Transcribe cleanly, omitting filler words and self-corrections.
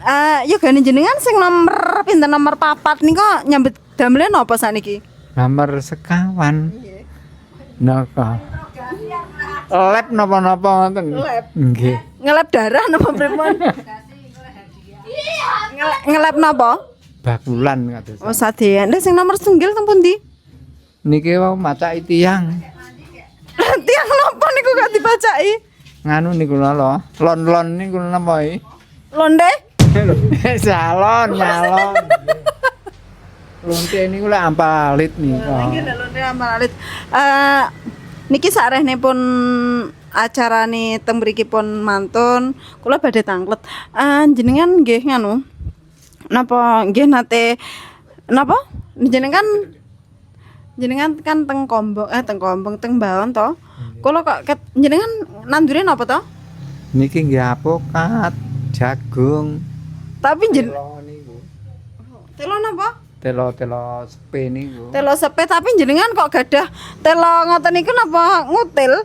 Ya gane jenengan sing nomor pinten nomor 4 niku nyambet damel napa saniki? Nomor sekawan. Napa? Lab napa-napa ngoten. Lab. Nggih. Ngelap darah napa pripun? Ngelap napa? Bakulan kados. Oh sadean. Lha sing nomor setunggal teng pundi? Niki wau macaki tiyang. Tiang napa niku gak dibacaki? Nganu niku lho. Lon-lon niku napa iki? Londe? Salon, nyalon. Lonte niku lek ampalit niku. Nggih londe amalit. Niki sarehnipun acarane teng mriki pun mantun, kula badhe tanglet. Jenengan nggih nganu. Napa nggih nate napa? Jenengan kan teng Kombong teng Bawon to. Kula kok jenengan nandure napa to? Niki nggih apokat, jagung. Tapi Telo niku. telo napa? Telo sepe niku. Telo sepe tapi jenengan kok gadah telo ngoten niku napa ngutil?